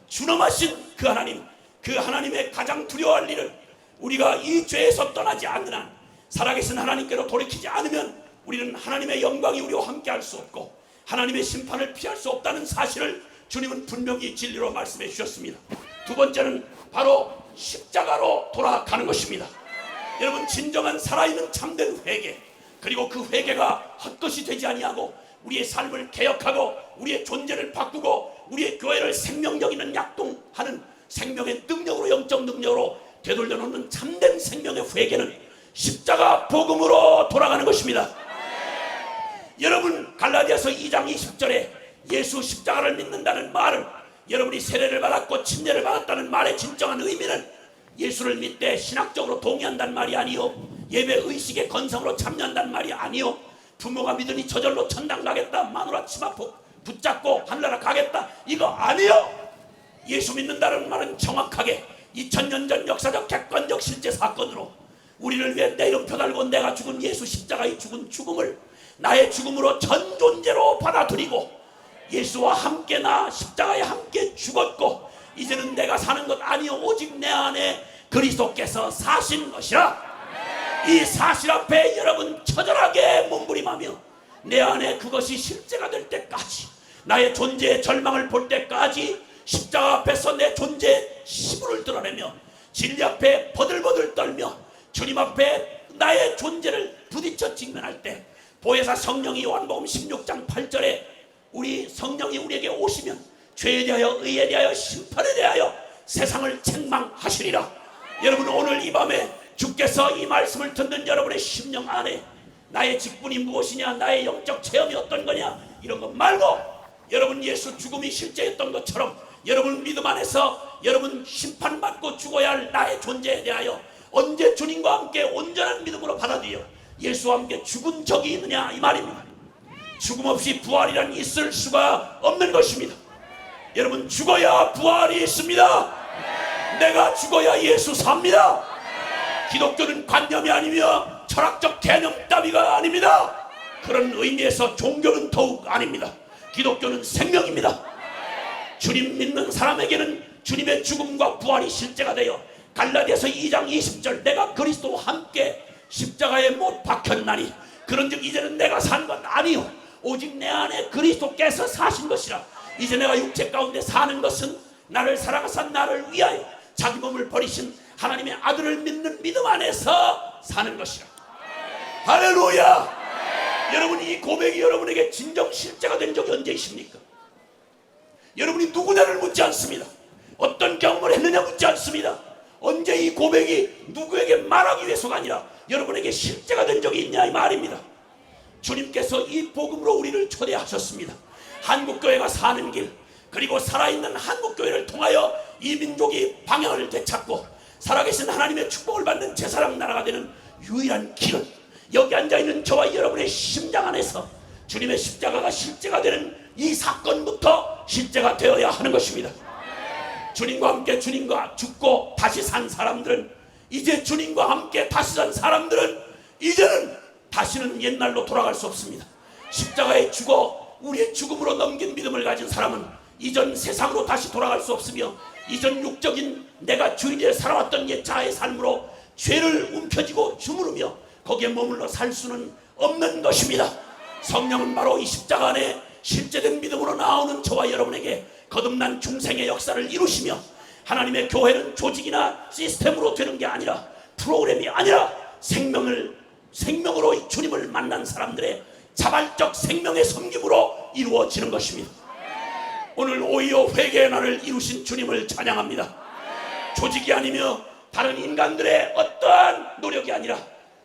준엄하신 그 하나님, 그 하나님의 가장 두려워할 일은 우리가 이 죄에서 떠나지 않는 한, 살아계신 하나님께로 돌이키지 않으면 우리는 하나님의 영광이 우리와 함께 할 수 없고 하나님의 심판을 피할 수 없다는 사실을 주님은 분명히 진리로 말씀해 주셨습니다. 두 번째는 바로 십자가로 돌아가는 것입니다. 여러분, 진정한 살아있는 참된 회개, 그리고 그 회개가 헛것이 되지 아니하고 우리의 삶을 개혁하고 우리의 존재를 바꾸고 우리의 교회를 생명력 있는 약동하는 생명의 능력으로, 영적 능력으로 되돌려놓는 참된 생명의 회개는 십자가 복음으로 돌아가는 것입니다. 여러분, 갈라디아서 2장 20절에 예수 십자가를 믿는다는 말은 여러분이 세례를 받았고 침례를 받았다는 말의 진정한 의미는 예수를 믿되 신학적으로 동의한다는 말이 아니요, 예배 의식의 건성으로 참여한다는 말이 아니요, 부모가 믿으니 저절로 천당 가겠다, 마누라 치마 붙잡고 하늘나라 가겠다, 이거 아니요. 예수 믿는다는 말은 정확하게 2000년 전 역사적 객관적 실제 사건으로 우리를 위해 내 이름표 달고 내가 죽은 예수 십자가의 죽은 죽음을 나의 죽음으로 전 존재로 받아들이고 예수와 함께 나 십자가에 함께 죽었고 이제는 내가 사는 것 아니요 오직 내 안에 그리스도께서 사신 것이라. 이 사실 앞에 여러분 처절하게 몸부림하며 내 안에 그것이 실제가 될 때까지, 나의 존재의 절망을 볼 때까지 십자가 앞에서 내 존재의 시부를 드러내며 진리 앞에 버들버들 떨며 주님 앞에 나의 존재를 부딪혀 직면할 때 보혜사 성령이 요한복음 16장 8절에 우리 성령이 우리에게 오시면 죄에 대하여 의에 대하여 심판에 대하여 세상을 책망하시리라. 여러분, 오늘 이 밤에 주께서 이 말씀을 듣는 여러분의 심령 안에 나의 직분이 무엇이냐, 나의 영적 체험이 어떤 거냐, 이런 것 말고 여러분 예수 죽음이 실제였던 것처럼 여러분 믿음 안에서 여러분 심판받고 죽어야 할 나의 존재에 대하여 언제 주님과 함께 온전한 믿음으로 받아들여 예수와 함께 죽은 적이 있느냐, 이 말입니다. 죽음 없이 부활이란 있을 수가 없는 것입니다. 여러분, 죽어야 부활이 있습니다. 내가 죽어야 예수 삽니다. 기독교는 관념이 아니며 철학적 개념 따위가 아닙니다. 그런 의미에서 종교는 더욱 아닙니다. 기독교는 생명입니다. 주님 믿는 사람에게는 주님의 죽음과 부활이 실제가 되어 갈라디아서 2장 20절 내가 그리스도와 함께 십자가에 못 박혔나니 그런즉 이제는 내가 산 것 아니요 오직 내 안에 그리스도께서 사신 것이라. 이제 내가 육체 가운데 사는 것은 나를 사랑하사 나를 위하여 자기 몸을 버리신 하나님의 아들을 믿는 믿음 안에서 사는 것이라. 할렐루야. 여러분, 이 고백이 여러분에게 진정 실제가 된 적이 언제 있습니까? 여러분이 누구냐를 묻지 않습니다. 어떤 경험을 했느냐 묻지 않습니다. 언제 이 고백이 누구에게 말하기 위해서가 아니라 여러분에게 실제가 된 적이 있냐, 이 말입니다. 주님께서 이 복음으로 우리를 초대하셨습니다. 한국교회가 사는 길, 그리고 살아있는 한국교회를 통하여 이 민족이 방향을 되찾고 살아계신 하나님의 축복을 받는 제사장 나라가 되는 유일한 길은 여기 앉아있는 저와 여러분의 심장 안에서 주님의 십자가가 실제가 되는 이 사건부터 실제가 되어야 하는 것입니다. 주님과 함께 주님과 죽고 다시 산 사람들은 이제 주님과 함께 다시 산 사람들은 이제는 다시는 옛날로 돌아갈 수 없습니다. 십자가에 죽어 우리의 죽음으로 넘긴 믿음을 가진 사람은 이전 세상으로 다시 돌아갈 수 없으며 이전 육적인 내가 주일에 살아왔던 옛 자아의 삶으로 죄를 움켜쥐고 주무르며 거기에 머물러 살 수는 없는 것입니다. 성령은 바로 이 십자가 안에 실제된 믿음으로 나오는 저와 여러분에게 거듭난 중생의 역사를 이루시며 하나님의 교회는 조직이나 시스템으로 되는 게 아니라 프로그램이 아니라 생명으로 주님을 만난 사람들의 자발적 생명의 섬김으로 이루어지는 것입니다. 오늘 오히려 회개의 날을 이루신 주님을 찬양합니다. 조직이 아니며 다른 인간들의 어떠한 노력이 아니라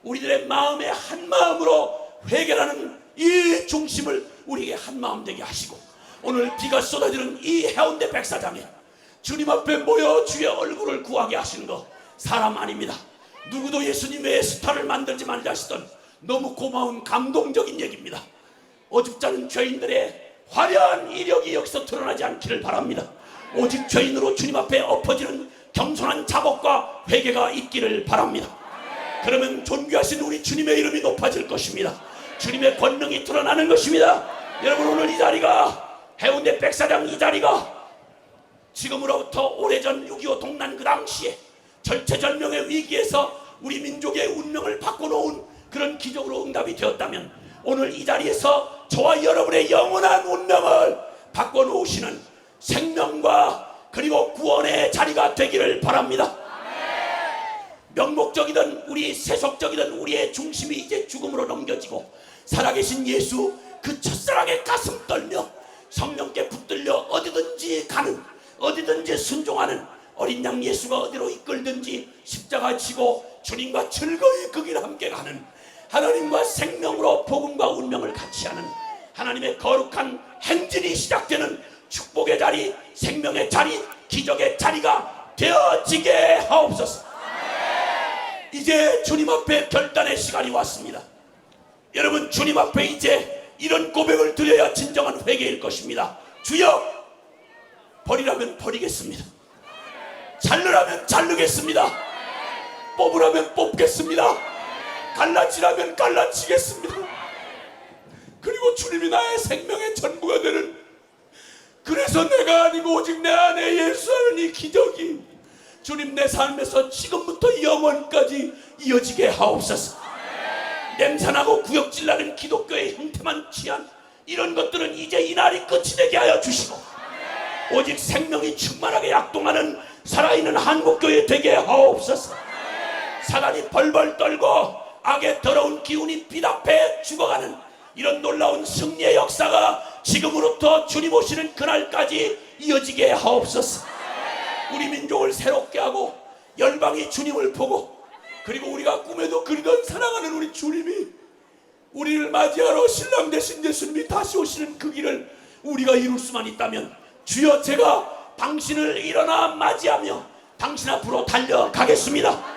우리들의 마음의 한 마음으로 회개라는 이 중심을 우리에게 한 마음 되게 하시고 오늘 비가 쏟아지는 이 해운대 백사장에 주님 앞에 모여 주의 얼굴을 구하게 하시는 거 사람 아닙니다. 누구도 예수님 외에 스타를 만들지 말자 하시던 너무 고마운 감동적인 얘기입니다. 어줍잖은 죄인들의 화려한 이력이 여기서 드러나지 않기를 바랍니다. 오직 죄인으로 주님 앞에 엎어지는 겸손한 작업과 회개가 있기를 바랍니다. 그러면 존귀하신 우리 주님의 이름이 높아질 것입니다. 주님의 권능이 드러나는 것입니다. 여러분 오늘 이 자리가 해운대 백사장 이 자리가 지금으로부터 오래전 6.25 동란 그 당시에 절체절명의 위기에서 우리 민족의 운명을 바꿔놓은 그런 기적으로 응답이 되었다면 오늘 이 자리에서 저와 여러분의 영원한 운명을 바꿔놓으시는 생명과 그리고 구원의 자리가 되기를 바랍니다. 명목적이든 우리 세속적이든 우리의 중심이 이제 죽음으로 넘겨지고 살아계신 예수 그 첫사랑의 가슴 떨며 성령께 붙들려 어디든지 가는 어디든지 순종하는 어린 양 예수가 어디로 이끌든지 십자가 지고 주님과 즐거이 그 길 함께 가는 하나님과 생명으로 복음과 운명을 같이 하는 하나님의 거룩한 행진이 시작되는 축복의 자리, 생명의 자리, 기적의 자리가 되어지게 하옵소서. 이제 주님 앞에 결단의 시간이 왔습니다. 여러분 주님 앞에 이제 이런 고백을 드려야 진정한 회개일 것입니다. 주여 버리라면 버리겠습니다. 자르라면 자르겠습니다. 뽑으라면 뽑겠습니다. 갈라치라면 갈라치겠습니다. 그리고 주님이 나의 생명의 전부가 되는 그래서 내가 아니고 오직 내 안에 예수하는 이 기적이 주님 내 삶에서 지금부터 영원까지 이어지게 하옵소서. 냄새나고 구역질나는 기독교의 형태만 취한 이런 것들은 이제 이 날이 끝이 되게 하여 주시고 오직 생명이 충만하게 약동하는 살아있는 한국교회 되게 하옵소서. 사단이 벌벌 떨고 악의 더러운 기운이 비답해 죽어가는 이런 놀라운 승리의 역사가 지금으로부터 주님 오시는 그날까지 이어지게 하옵소서. 우리 민족을 새롭게 하고 열방이 주님을 보고 그리고 우리가 꿈에도 그리던 사랑하는 우리 주님이 우리를 맞이하러 신랑 되신 예수님이 다시 오시는 그 길을 우리가 이룰 수만 있다면 주여 제가 당신을 일어나 맞이하며 당신 앞으로 달려가겠습니다.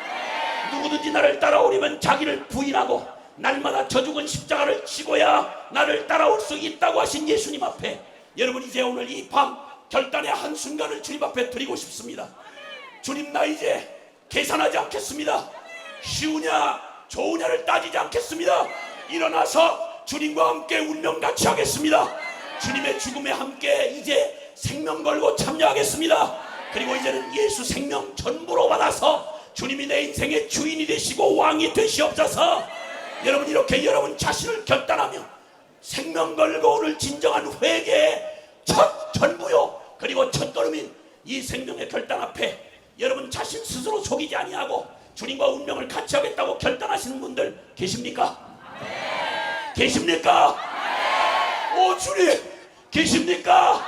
누구든지 나를 따라오려면 자기를 부인하고 날마다 저 죽은 십자가를 지고야 나를 따라올 수 있다고 하신 예수님 앞에 여러분 이제 오늘 이 밤 결단의 한순간을 주님 앞에 드리고 싶습니다. 주님 나 이제 계산하지 않겠습니다. 쉬우냐 좋으냐를 따지지 않겠습니다. 일어나서 주님과 함께 운명같이 하겠습니다. 주님의 죽음에 함께 이제 생명 걸고 참여하겠습니다. 그리고 이제는 예수 생명 전부로 받아서 주님이 내 인생의 주인이 되시고 왕이 되시옵소서. 여러분 이렇게 여러분 자신을 결단하며 생명 걸고 오늘 진정한 회개의 첫 전부요 그리고 첫걸음인 이 생명의 결단 앞에 여러분 자신 스스로 속이지 아니하고 주님과 운명을 같이 하겠다고 결단하시는 분들 계십니까? 계십니까? 오 주님 계십니까?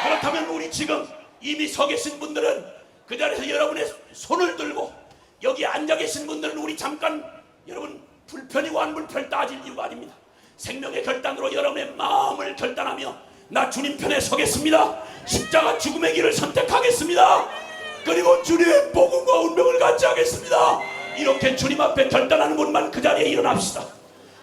그렇다면 우리 지금 이미 서 계신 분들은 그 자리에서 여러분의 손을 들고 여기 앉아 계신 분들은 우리 잠깐 여러분 불편이고 안 불편 따질 이유가 아닙니다. 생명의 결단으로 여러분의 마음을 결단하며 나 주님 편에 서겠습니다. 십자가 죽음의 길을 선택하겠습니다. 그리고 주님의 복음과 운명을 같이 하겠습니다. 이렇게 주님 앞에 결단하는 분만 그 자리에 일어납시다.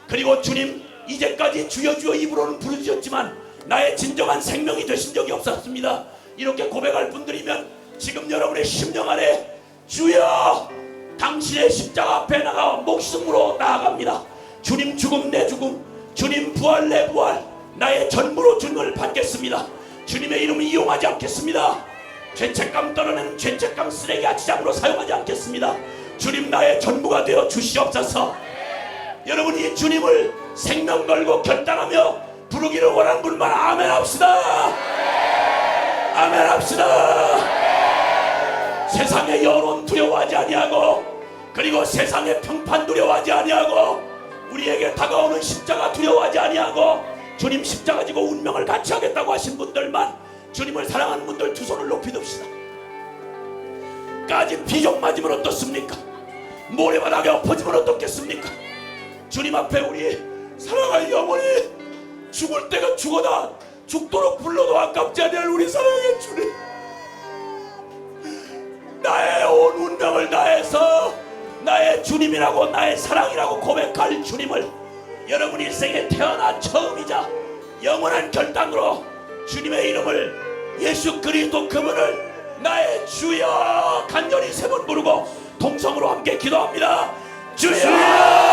그리고 주님 이제까지 주여 주여 입으로는 부르셨지만 나의 진정한 생명이 되신 적이 없었습니다. 이렇게 고백할 분들이면 지금 여러분의 심령 안에 주여 당신의 십자가 앞에 나가 목숨으로 나아갑니다. 주님 죽음 내 죽음, 주님 부활 내 부활, 나의 전부로 주님을 받겠습니다. 주님의 이름을 이용하지 않겠습니다. 죄책감 떨어내는 죄책감 쓰레기 아치장으로 사용하지 않겠습니다. 주님 나의 전부가 되어 주시옵소서. 여러분 이 주님을 생명 걸고 결단하며 부르기를 원하는 분만 아멘 합시다. 아멘 합시다. 세상의 여론 두려워하지 아니하고, 그리고 세상의 평판 두려워하지 아니하고, 우리에게 다가오는 십자가 두려워하지 아니하고, 주님 십자가 지고 운명을 같이 하겠다고 하신 분들만, 주님을 사랑하는 분들 두 손을 높이 듭시다. 까지 비종 맞으면 어떻습니까? 모래바닥에 엎어지면 어떻겠습니까? 주님 앞에 우리 사랑할 영혼이 죽을 때가 죽어다 죽도록 불러도 아깝지 않을 우리 사랑의 주님, 나의 온 운명을 다해서 나의 주님이라고 나의 사랑이라고 고백할 주님을 여러분 일생에 태어난 처음이자 영원한 결단으로 주님의 이름을 예수 그리스도 그분을 나의 주여 간절히 세 번 부르고 동성으로 함께 기도합니다. 주여